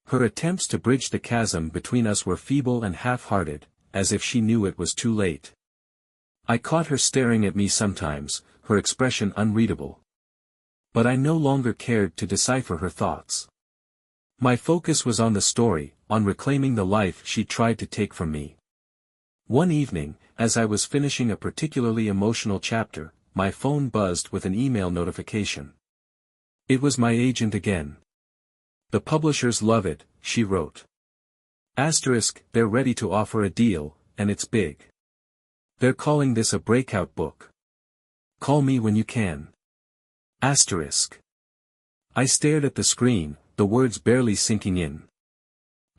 Her attempts to bridge the chasm between us were feeble and half-hearted, as if she knew it was too late. I caught her staring at me sometimes, her expression unreadable. But I no longer cared to decipher her thoughts. My focus was on the story, on reclaiming the life she tried to take from me. One evening, as I was finishing a particularly emotional chapter, my phone buzzed with an email notification. It was my agent again. "The publishers love it," she wrote. They're ready to offer a deal, and it's big. They're calling this a breakout book. Call me when you can. I stared at the screen, the words barely sinking in.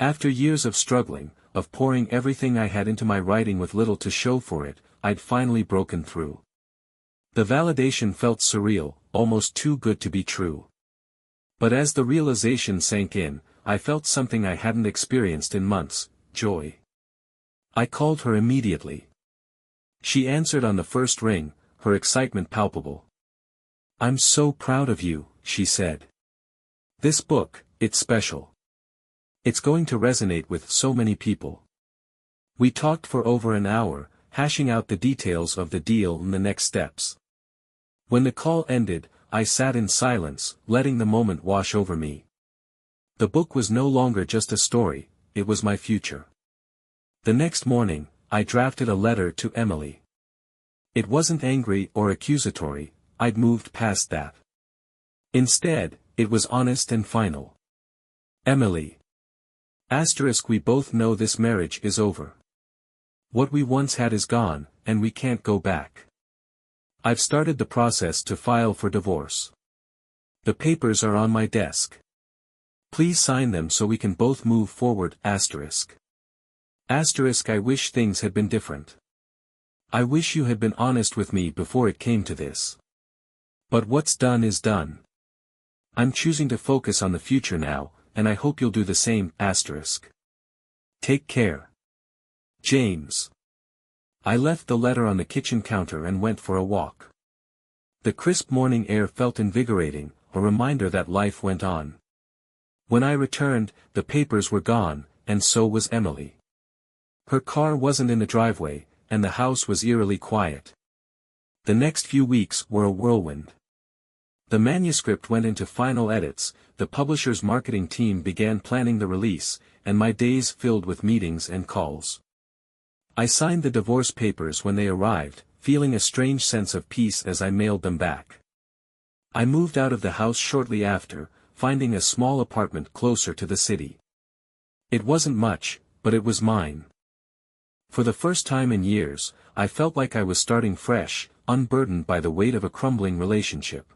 After years of struggling, of pouring everything I had into my writing with little to show for it, I'd finally broken through. The validation felt surreal, almost too good to be true. But as the realization sank in, I felt something I hadn't experienced in months: joy. I called her immediately. She answered on the first ring, her excitement palpable. "I'm so proud of you," she said. "This book, it's special. It's going to resonate with so many people." We talked for over an hour, hashing out the details of the deal and the next steps. When the call ended, I sat in silence, letting the moment wash over me. The book was no longer just a story, it was my future. The next morning, I drafted a letter to Emily. It wasn't angry or accusatory, I'd moved past that. Instead, it was honest and final. Emily. We both know this marriage is over. What we once had is gone, and we can't go back. I've started the process to file for divorce. The papers are on my desk. Please sign them so we can both move forward. I wish things had been different. I wish you had been honest with me before it came to this. But what's done is done. I'm choosing to focus on the future now, and I hope you'll do the same. Take care. James. I left the letter on the kitchen counter and went for a walk. The crisp morning air felt invigorating, a reminder that life went on. When I returned, the papers were gone, and so was Emily. Her car wasn't in the driveway, and the house was eerily quiet. The next few weeks were a whirlwind. The manuscript went into final edits, the publisher's marketing team began planning the release, and my days filled with meetings and calls. I signed the divorce papers when they arrived, feeling a strange sense of peace as I mailed them back. I moved out of the house shortly after, finding a small apartment closer to the city. It wasn't much, but it was mine. For the first time in years, I felt like I was starting fresh, unburdened by the weight of a crumbling relationship.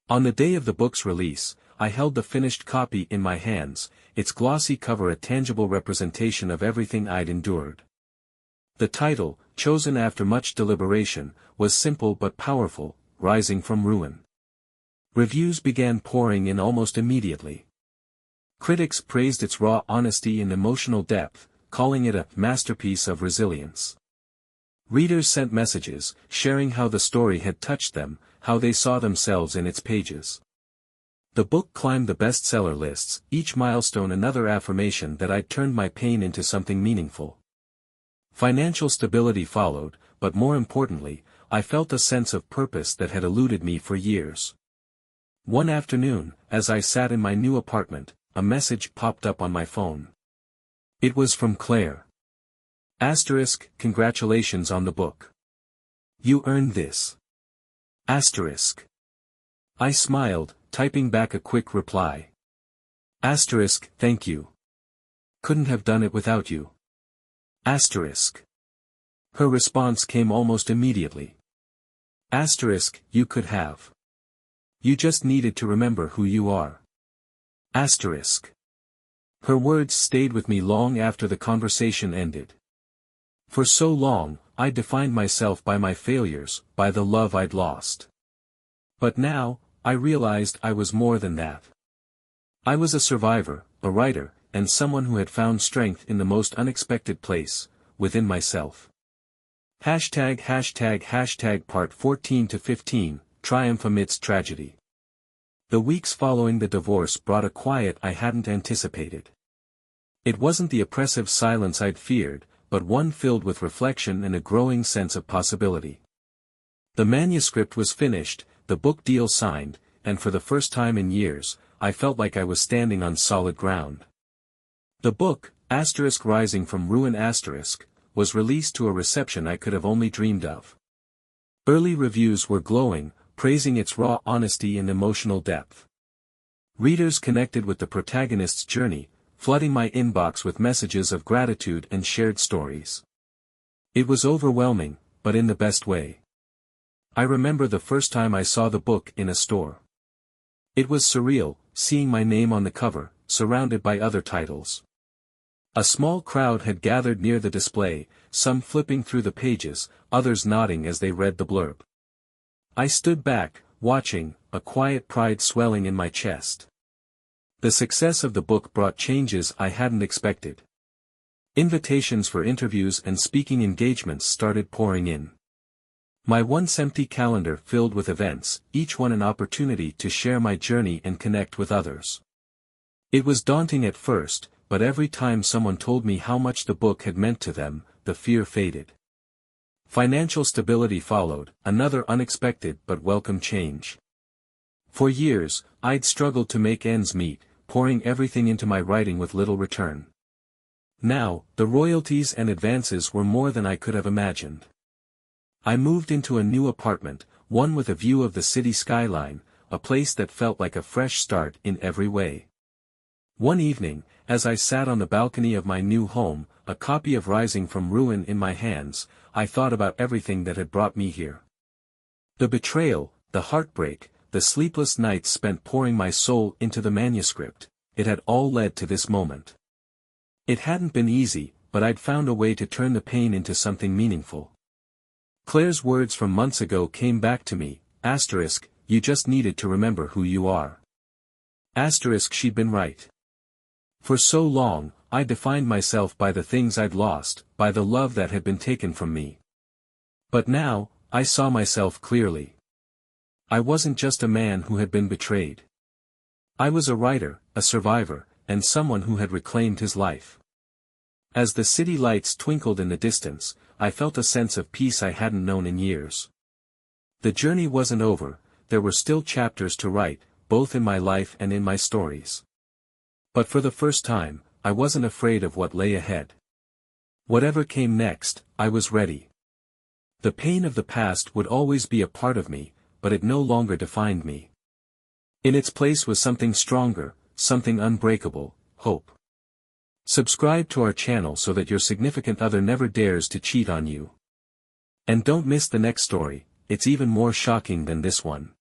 On the day of the book's release, I held the finished copy in my hands, its glossy cover a tangible representation of everything I'd endured. The title, chosen after much deliberation, was simple but powerful: Rising from Ruin. Reviews began pouring in almost immediately. Critics praised its raw honesty and emotional depth, calling it a masterpiece of resilience. Readers sent messages, sharing how the story had touched them, how they saw themselves in its pages. The book climbed the bestseller lists, each milestone another affirmation that I'd turned my pain into something meaningful. Financial stability followed, but more importantly, I felt a sense of purpose that had eluded me for years. One afternoon, as I sat in my new apartment, a message popped up on my phone. It was from Claire. Congratulations on the book. You earned this. I smiled, typing back a quick reply. Thank you. Couldn't have done it without you. Her response came almost immediately. You could have. You just needed to remember who you are. Her words stayed with me long after the conversation ended. For so long, I defined myself by my failures, by the love I'd lost. But now, I realized I was more than that. I was a survivor, a writer, and someone who had found strength in the most unexpected place, within myself. #### Part 14 to 15, Triumph Amidst Tragedy. The weeks following the divorce brought a quiet I hadn't anticipated. It wasn't the oppressive silence I'd feared, but one filled with reflection and a growing sense of possibility. The manuscript was finished, the book deal signed, and for the first time in years, I felt like I was standing on solid ground. The book, *Rising from Ruin*, was released to a reception I could have only dreamed of. Early reviews were glowing, praising its raw honesty and emotional depth. Readers connected with the protagonist's journey, flooding my inbox with messages of gratitude and shared stories. It was overwhelming, but in the best way. I remember the first time I saw the book in a store. It was surreal, seeing my name on the cover, surrounded by other titles. A small crowd had gathered near the display, some flipping through the pages, others nodding as they read the blurb. I stood back, watching, a quiet pride swelling in my chest. The success of the book brought changes I hadn't expected. Invitations for interviews and speaking engagements started pouring in. My once-empty calendar filled with events, each one an opportunity to share my journey and connect with others. It was daunting at first, but every time someone told me how much the book had meant to them, the fear faded. Financial stability followed, another unexpected but welcome change. For years, I'd struggled to make ends meet, pouring everything into my writing with little return. Now, the royalties and advances were more than I could have imagined. I moved into a new apartment, one with a view of the city skyline, a place that felt like a fresh start in every way. One evening, as I sat on the balcony of my new home, a copy of Rising from Ruin in my hands, I thought about everything that had brought me here. The betrayal, the heartbreak, the sleepless nights spent pouring my soul into the manuscript, it had all led to this moment. It hadn't been easy, but I'd found a way to turn the pain into something meaningful. Claire's words from months ago came back to me, *, you just needed to remember who you are. *, she'd been right. For so long, I defined myself by the things I'd lost, by the love that had been taken from me. But now, I saw myself clearly. I wasn't just a man who had been betrayed. I was a writer, a survivor, and someone who had reclaimed his life. As the city lights twinkled in the distance, I felt a sense of peace I hadn't known in years. The journey wasn't over, there were still chapters to write, both in my life and in my stories. But for the first time, I wasn't afraid of what lay ahead. Whatever came next, I was ready. The pain of the past would always be a part of me, but it no longer defined me. In its place was something stronger, something unbreakable, hope. Subscribe to our channel so that your significant other never dares to cheat on you. And don't miss the next story, it's even more shocking than this one.